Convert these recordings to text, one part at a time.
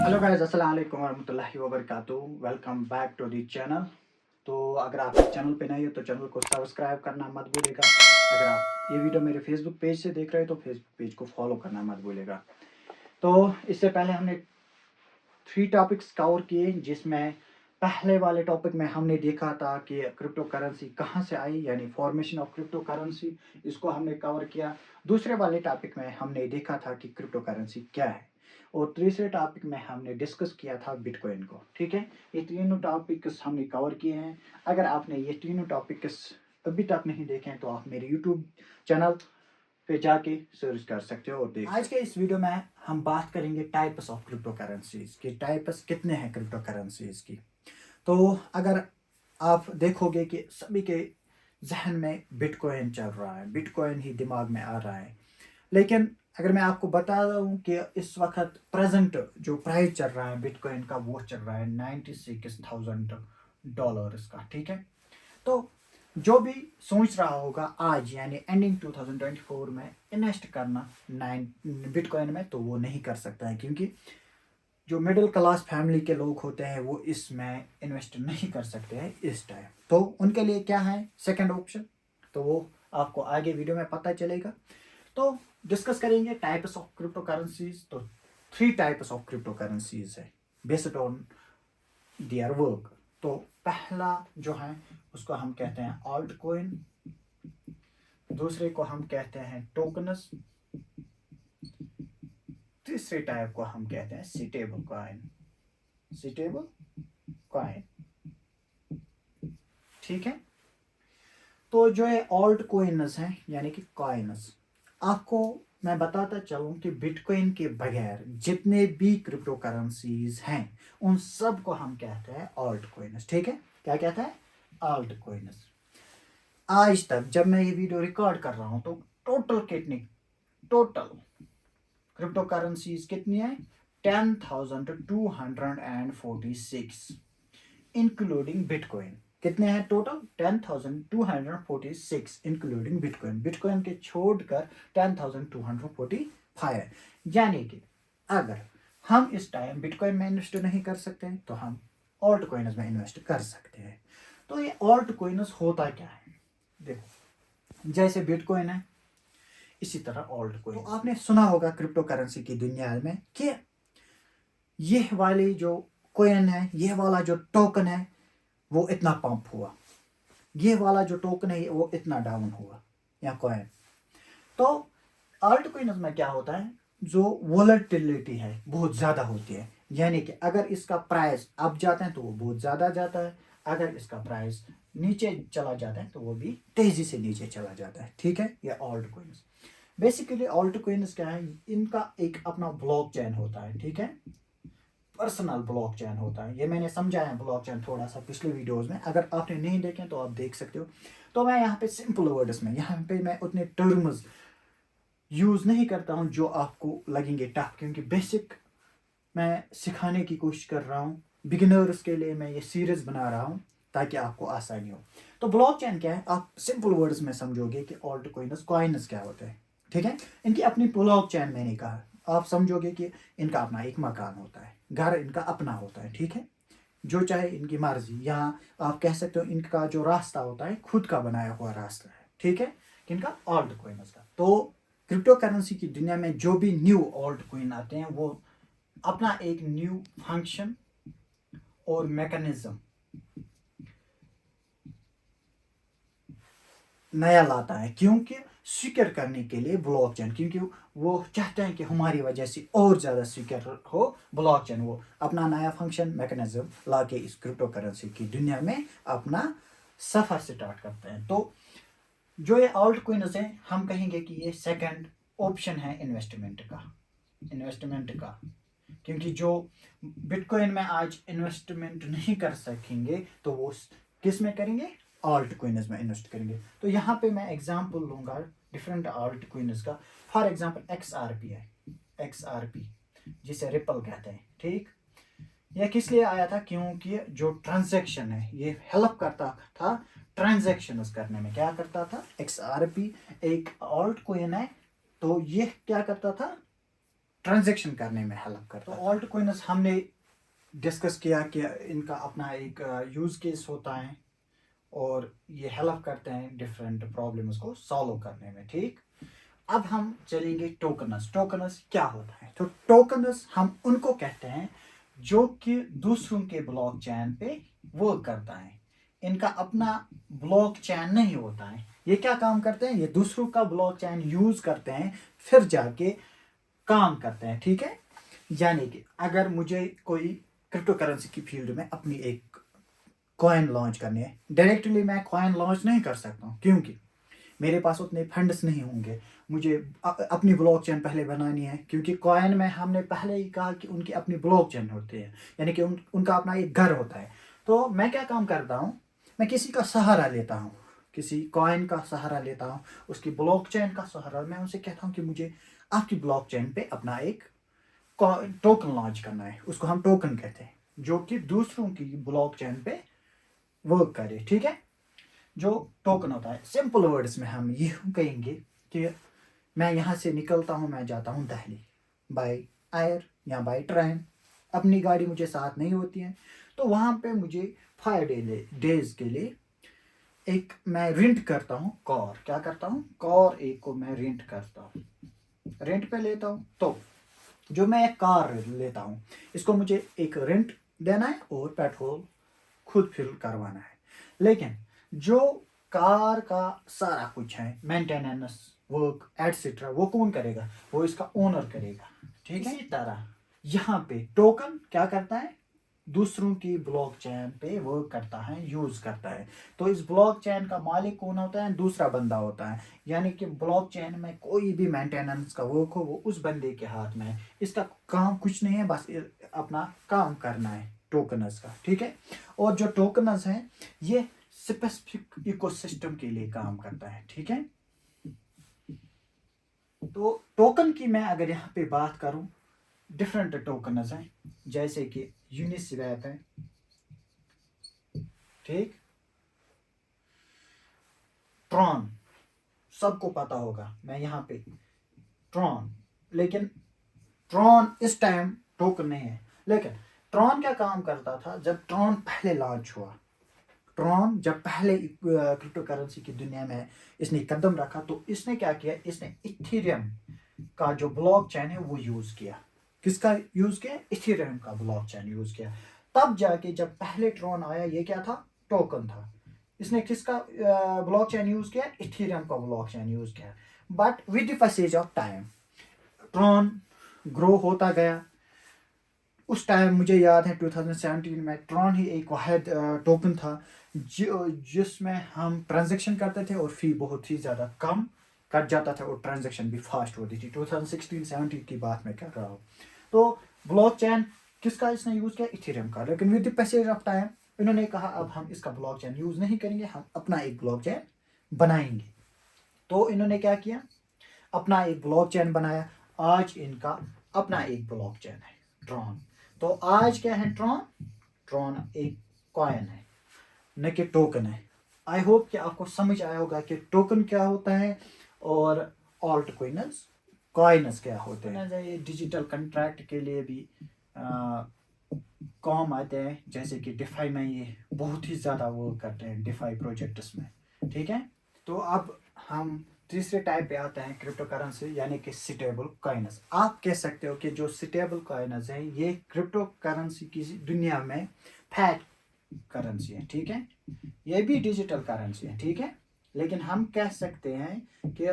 Hello guys, अस्सलाम वालेकुम वरहमतुल्लाहि वबरकातुहू। Welcome back to the channel. तो अगर आप इस चैनल पे नए हो तो चैनल को सब्सक्राइब करना मत भूलिएगा। अगर आप ये वीडियो मेरे फेसबुक पेज से देख रहे हो तो फेसबुक पेज को फॉलो करना मत भूलिएगा। तो इससे पहले हमने 3 टॉपिक्स कवर किए, जिसमें पहले वाले टॉपिक में हमने देखा था कि क्रिप्टो करेंसी कहाँ से आई, यानी फॉर्मेशन ऑफ क्रिप्टो करेंसी, इसको हमने कवर किया। दूसरे वाले टॉपिक में हमने देखा था कि क्रिप्टो करेंसी क्या है, और तीसरे टॉपिक में हमने डिस्कस किया था बिटकॉइन को। ठीक है, ये तीनों टॉपिक्स हमने कवर किए हैं। अगर आपने ये तीनों टॉपिक्स अभी तक नहीं देखे हैं तो आप मेरे यूट्यूब चैनल पे जाके सर्च कर सकते हो और देख आज के इस वीडियो में हम बात करेंगे टाइप्स ऑफ क्रिप्टो करेंसीज की। टाइप्स कितने हैं क्रिप्टो करेंसीज की। तो अगर आप देखोगे कि सभी के जहन में बिटकॉइन चल रहा है, बिटकॉइन ही दिमाग में आ रहा है। लेकिन अगर मैं आपको बता दूं कि इस वक्त प्रेजेंट जो प्राइस चल रहा है बिटकॉइन का, वो चल रहा है $96,000 का। ठीक है, तो जो भी सोच रहा होगा आज यानी एंडिंग 2024 में इन्वेस्ट करना नाइन बिटकॉइन में, तो वो नहीं कर सकता है, क्योंकि जो मिडिल क्लास फैमिली के लोग होते हैं वो इसमें इन्वेस्ट नहीं कर सकते हैं इस टाइम। तो उनके लिए क्या है सेकंड ऑप्शन, तो वो आपको आगे वीडियो में पता चलेगा। तो डिस्कस करेंगे टाइप्स ऑफ क्रिप्टो करेंसीज। तो 3 टाइप्स ऑफ क्रिप्टो करेंसीज है बेस्ड ऑन देयर वर्क। तो पहला जो है उसको हम कहते हैं ऑल्ट कोइन, दूसरे को हम कहते हैं टोकनस, तीसरे टाइप को हम कहते हैं सीटेबल कॉइन। सीटेबल कॉइन, ठीक है। तो जो है ऑल्ट कोइनस हैं यानी कि कॉइनस, आपको मैं बताता चलूं कि बिटकॉइन के बगैर जितने भी क्रिप्टो करेंसीज हैं उन सब को हम कहते हैं ऑल्ट कोइनस। ठीक है, क्या कहते हैं ऑल्ट कोइनस। आज तक जब मैं ये वीडियो रिकॉर्ड कर रहा हूं तो टोटल क्रिप्टो करेंसीज कितनी है 10,246 इंक्लूडिंग बिटकॉइन। कितने हैं टोटल 10,246 इंक्लूडिंग बिटकॉइन। बिटकॉइन के छोड़कर 10,245 है। यानी कि अगर हम इस टाइम बिटकॉइन में इन्वेस्ट नहीं कर सकते हैं तो हम ऑल्ट कॉइन्स में इन्वेस्ट कर सकते हैं। तो ये ऑल्ट कॉइन्स होता क्या है, देखो जैसे बिटकॉइन है इसी तरह ऑल्ट कॉइन। तो आपने सुना होगा क्रिप्टो करेंसी की दुनिया में कि ये वाली जो कॉइन है, ये वाला जो टोकन है वो इतना पंप हुआ, ये वाला जो टोकन है वो इतना डाउन हुआ या कॉइन। तो अल्ट कॉइन्स में क्या होता है, जो वोलेटिलिटी है बहुत ज़्यादा होती है। यानी कि अगर इसका प्राइस अप जाता है तो वो बहुत ज़्यादा जाता है, अगर इसका प्राइस नीचे चला जाता है तो वो भी तेज़ी से नीचे चला जाता है। ठीक है, ये alt coins. Basically alt coins क्या है, इनका एक अपना ब्लॉक चेन होता है। ठीक है, पर्सनल ब्लॉक चेन होता है। ये मैंने समझाया ब्लॉक चेन थोड़ा सा पिछले वीडियोस में, अगर आपने नहीं देखे तो आप देख सकते हो। तो मैं यहाँ पे सिंपल वर्ड्स में, यहाँ पे मैं उतने टर्म्स यूज़ नहीं करता हूँ जो आपको लगेंगे टफ, क्योंकि बेसिक मैं सिखाने की कोशिश कर रहा हूँ। बिगिनर्स के लिए मैं ये सीरीज बना रहा हूँ ताकि आपको आसानी हो। तो ब्लॉक चेन क्या है, आप सिंपल वर्ड्स में समझोगे कि ऑल्ट कॉइन्स क्या होते हैं। ठीक है, इनकी अपनी ब्लॉक चेन मैंने कहा, आप समझोगे कि इनका अपना एक मकान होता है, घर इनका अपना होता है। ठीक है, जो चाहे इनकी मर्जी, यहाँ आप कह सकते हो इनका जो रास्ता होता है खुद का बनाया हुआ रास्ता है। ठीक है, किनका ऑल्ट कॉइन्स का। तो क्रिप्टो करेंसी की दुनिया में जो भी न्यू ऑल्ट कॉइन आते हैं वो अपना एक न्यू फंक्शन और मैकेनिज्म नया लाता है, क्योंकि सिक्योर करने के लिए ब्लॉकचेन, क्योंकि वो चाहते हैं कि हमारी वजह से और ज़्यादा सिक्योर हो ब्लॉकचेन। वो अपना नया फंक्शन मैकेनिज्म ला के इस क्रिप्टो करेंसी की दुनिया में अपना सफ़र स्टार्ट करते हैं। तो जो ये ऑल्ट कॉइन्स है, हम कहेंगे कि ये सेकंड ऑप्शन है इन्वेस्टमेंट का, क्योंकि जो बिटकॉइन में आज इन्वेस्टमेंट नहीं कर सकेंगे तो वो किस में करेंगे, ऑल्ट कॉइन्स में इन्वेस्ट करेंगे। तो यहाँ पे मैं एग्जांपल लूंगा डिफरेंट ऑल्ट कॉइन्स का। फॉर एग्जांपल XRP है, XRP जिसे रिपल कहते हैं। ठीक, यह किस लिए आया था, क्योंकि जो ट्रांजैक्शन है ये हेल्प करता था ट्रांजैक्शन करने में। क्या करता था, XRP एक ऑल्ट कॉइन है, तो ये क्या करता था, ट्रांजैक्शन करने में हेल्प करता है। तो ऑल्ट कॉइन्स हमने डिस्कस किया कि इनका अपना एक यूज़ केस होता है और ये हेल्प करते हैं डिफरेंट प्रॉब्लम्स को सॉल्व करने में, ठीक। अब हम चलेंगे टोकनस। टोकनस क्या होता है? तो टोकनस हम उनको कहते हैं जो कि दूसरों के ब्लॉकचेन पे वर्क करता है। इनका अपना ब्लॉकचेन नहीं होता है। ये क्या काम करते हैं? ये दूसरों का ब्लॉकचेन यूज करते हैं, फिर जाके काम करते हैं, ठीक है। यानी कि अगर मुझे कोई क्रिप्टो करेंसी की फील्ड में अपनी एक कॉइन लॉन्च करनी है, डायरेक्टली मैं कॉइन लॉन्च नहीं कर सकता हूँ, क्योंकि मेरे पास उतने फंड्स नहीं होंगे। मुझे अपनी ब्लॉकचेन पहले बनानी है, क्योंकि कॉइन में हमने पहले ही कहा कि उनकी अपनी ब्लॉकचेन होती है, यानी कि उनका अपना एक घर होता है। तो मैं क्या काम करता हूँ, मैं किसी का सहारा लेता हूँ, किसी कॉइन का सहारा लेता हूँ, उसकी ब्लॉकचेन का सहारा। मैं उनसे कहता हूँ कि मुझे आपकी ब्लॉकचेन पे अपना एक टोकन लॉन्च करना है, उसको हम टोकन कहते हैं, जो कि दूसरों की ब्लॉकचेन पे वर्क करे, ठीक है। जो टोकन होता है, सिंपल वर्ड्स में हम ये कहेंगे कि मैं यहाँ से निकलता हूँ, मैं जाता हूँ दिल्ली बाय एयर या बाय ट्रेन, अपनी गाड़ी मुझे साथ नहीं होती है, तो वहाँ पे मुझे 5 डेज के लिए एक मैं रेंट करता हूँ कार। क्या करता हूँ? कार एक को मैं रेंट करता हूँ, रेंट पे लेता हूँ। तो जो मैं एक कार लेता हूँ, इसको मुझे एक रेंट देना है और पेट्रोल खुद फिल करवाना है। लेकिन जो कार का सारा कुछ है, मेंटेनेंस, वर्क एटसेट्रा, वो कौन करेगा? वो इसका ओनर करेगा, ठीक है। इसी तरह यहाँ पे टोकन क्या करता है? दूसरों की ब्लॉकचेन पे वर्क करता है, यूज करता है। तो इस ब्लॉकचेन का मालिक कौन होता है? दूसरा बंदा होता है। यानी कि ब्लॉकचेन में कोई भी मेंटेनेंस का वर्क हो, वो उस बंदे के हाथ में है। इसका काम कुछ नहीं है, बस अपना काम करना है टोकनस का, ठीक है। और जो टोकनस है, ये स्पेसिफिक इकोसिस्टम के लिए काम करता है, ठीक है। तो टोकन की मैं अगर यहाँ पे बात करूं, डिफरेंट टोकनस हैं, जैसे कि यूनिस्वैप है, ठीक। ट्रॉन सबको पता होगा, मैं यहाँ पे ट्रॉन, लेकिन ट्रॉन इस टाइम टोकन नहीं है। लेकिन ट्रॉन क्या काम करता था जब ट्रॉन पहले लॉन्च हुआ? ट्रॉन जब पहले क्रिप्टो करेंसी की दुनिया में इसने कदम रखा, तो इसने क्या किया? इसने इथेरियम का जो ब्लॉकचेन है वो यूज किया। किसका यूज किया? इथेरियम का ब्लॉकचेन यूज किया। तब जाके जब पहले ट्रॉन आया, ये क्या था? टोकन था। इसने किसका ब्लॉकचेन यूज किया? इथेरियम का ब्लॉकचेन यूज किया। But with the passage of time Tron grow होता गया। उस टाइम मुझे याद है 2017 में ट्रॉन ही एक वाहिद टोकन था जिसमें हम ट्रांजैक्शन करते थे और फी बहुत ही ज़्यादा कम कट जाता था और ट्रांजैक्शन भी फास्ट होती थी। 2016-17 की बात मैं कर रहा हूँ। तो ब्लॉकचेन किसका इसने यूज़ किया? इथेरियम का। लेकिन with the passage of time इन्होंने कहा अब हम इसका ब्लॉकचेन यूज़ नहीं करेंगे, हम अपना एक ब्लॉकचेन बनाएंगे। तो इन्होंने क्या किया? अपना एक ब्लॉकचेन बनाया। आज इनका अपना एक ब्लॉकचेन है, ट्रॉन। तो आज क्या है? ट्रॉन। ट्रॉन एक कॉइन है, न कि टोकन है। आई होप कि आपको समझ आया होगा कि टोकन क्या होता है और ऑल्ट कॉइनस कॉइनस क्या होते हैं। ये डिजिटल कंट्रैक्ट के लिए भी काम आते हैं, जैसे कि डिफाई में ये बहुत ही ज़्यादा वर्क करते हैं, डिफाई प्रोजेक्ट्स में, ठीक है। तो अब हम तीसरे टाइप पे आते हैं क्रिप्टो करेंसी, यानी कि स्टेबल कॉइनस। आप कह सकते हो कि जो स्टेबल कॉइनस है, ये क्रिप्टो करेंसी की दुनिया में फैट करेंसी है, ठीक है। ये भी डिजिटल करेंसी है, ठीक है। लेकिन हम कह सकते हैं कि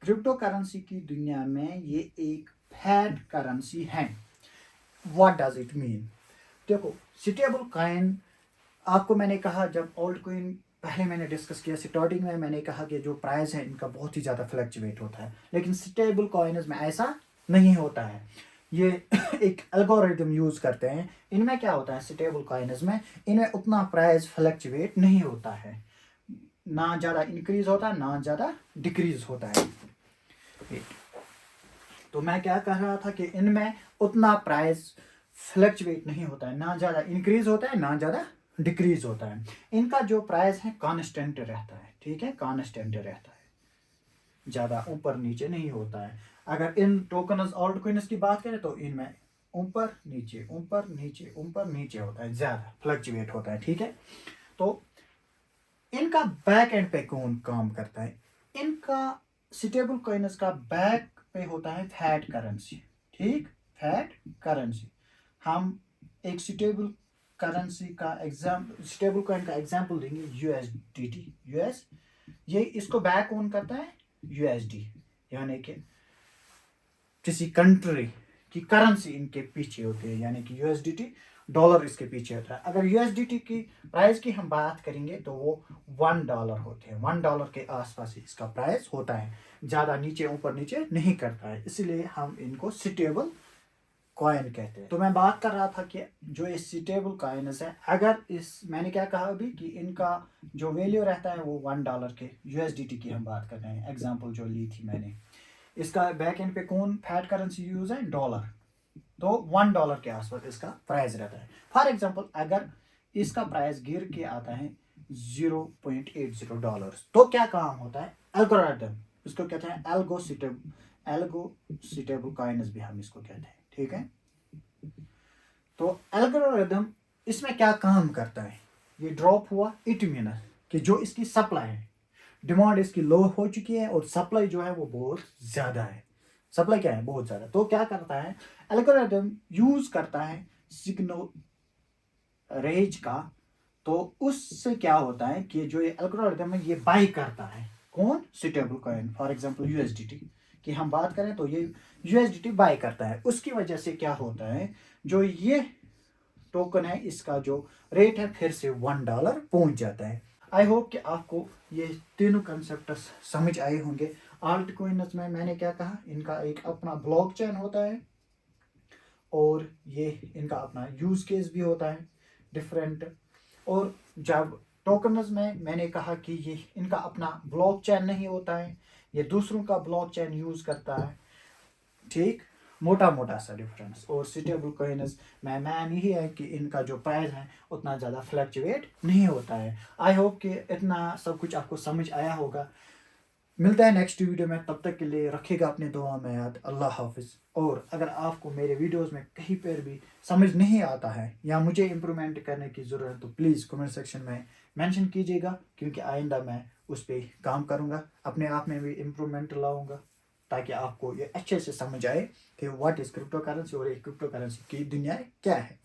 क्रिप्टो करेंसी की दुनिया में ये एक फैट करेंसी है। What does it mean? देखो, स्टेबल कॉइन, आपको मैंने कहा जब ऑल्ट कॉइन पहले मैंने डिस्कस किया, स्टार्टिंग में मैंने कहा कि जो प्राइस है इनका बहुत ही ज़्यादा फ्लक्चुएट होता है। लेकिन स्टेबल कॉइन्स में ऐसा नहीं होता है। ये एक एल्गोरिथम यूज़ करते हैं। इनमें क्या होता है? स्टेबल कॉइन्स में इनमें उतना प्राइस फ्लक्चुएट नहीं होता है, ना ज़्यादा इंक्रीज होता है ना ज़्यादा डिक्रीज होता है। तो मैं क्या कह रहा था कि इनमें उतना प्राइस फ्लक्चुएट नहीं होता है, ना ज़्यादा इंक्रीज होता है ना ज़्यादा डिक्रीज होता है। इनका जो प्राइस है कांस्टेंट रहता है, ठीक है, कांस्टेंट रहता है, ज़्यादा ऊपर नीचे नहीं होता है। अगर इन टोकन्स ऑल्ट कॉइन्स की बात करें तो इनमें ऊपर नीचे ऊपर नीचे ऊपर नीचे होता है, ज़्यादा फ्लक्चुएट होता है, ठीक है। तो इनका बैक एंड पे कौन काम करता है? इनका स्टेबल कॉइन्स का बैक पे होता है फैट करेंसी, ठीक, फैट करेंसी। हम एक स्टेबल करेंसी का स्टेबल कॉइन का एग्जांपल देंगे, यूएसडीटी, यूएस, ये इसको बैक ऑन करता है यूएसडी, यानी कि किसी कंट्री की करेंसी इनके पीछे होती है, यानी कि यूएसडीटी डॉलर इसके पीछे होता है। अगर यूएसडीटी की प्राइस की हम बात करेंगे तो वो $1 होते हैं, $1 के आसपास ही इसका प्राइस होता है, ज़्यादा नीचे ऊपर नीचे नहीं करता है, इसलिए हम इनको स्टेबल कॉइन कहते हैं। तो मैं बात कर रहा था कि जो ये स्टेबल कॉइन्स है, अगर इस मैंने क्या कहा अभी कि इनका जो वैल्यू रहता है वो $1 के, यूएसडीटी की हम बात कर रहे हैं, एग्जांपल जो ली थी मैंने। इसका बैक एंड पे कौन फैट करेंसी यूज है? डॉलर। तो $1 के आसपास इसका प्राइस रहता है। फॉर एग्जांपल अगर इसका प्राइस गिर के आता है $0.80, तो क्या काम होता है? एल्गोरिथम, इसको कहते हैं एल्गोसिटेबल कॉइन्स भी हम इसको कहते हैं, ठीक है। तो एल्गोरिथम इसमें क्या काम करता है? ये ड्रॉप हुआ, इट मीन कि जो इसकी सप्लाई है, डिमांड इसकी लो हो चुकी है और सप्लाई जो है वो बहुत ज़्यादा है, सप्लाई क्या है? बहुत ज़्यादा। तो क्या करता है एल्गोरिथम? यूज करता है सिग्नल रेंज का। तो उससे क्या होता है कि जो ये एल्गोरिथम है ये बाई करता है, कौन? Suitable coin, for example USDT की हम बात करें तो ये यूएसडीटी बाई करता है। उसकी वजह से क्या होता है, जो ये टोकन है इसका जो रेट है फिर से $1 पहुंच जाता है। आई होप कि आपको ये तीनों कंसेप्ट समझ आए होंगे। आल्ट कॉइन्स में मैंने क्या कहा, इनका एक अपना ब्लॉकचेन होता है और ये इनका अपना यूज केस भी होता है डिफरेंट। और जब टोकन्स में मैंने कहा कि ये इनका अपना ब्लॉकचेन नहीं होता है, ये दूसरों का ब्लॉकचेन यूज करता है, ठीक, मोटा मोटा सा डिफरेंस। और स्टेबल कॉइन्स में मैन यही है कि इनका जो प्राइस है उतना ज़्यादा फ्लक्चुएट नहीं होता है। आई होप कि इतना सब कुछ आपको समझ आया होगा। मिलता है नेक्स्ट वीडियो में, तब तक के लिए रखिएगा अपने दुआ में याद। अल्लाह हाफिज़। और अगर आपको मेरे वीडियोस में कहीं पर भी समझ नहीं आता है या मुझे इम्प्रूवमेंट करने की ज़रूरत है तो प्लीज़ कमेंट सेक्शन में मेंशन कीजिएगा, क्योंकि आइंदा मैं उस पर काम करूँगा, अपने आप में भी इम्प्रूवमेंट लाऊंगा, ताकि आपको ये अच्छे से समझ आए कि व्हाट इज़ क्रिप्टो करेंसी और ये क्रिप्टो करेंसी की दुनिया क्या है।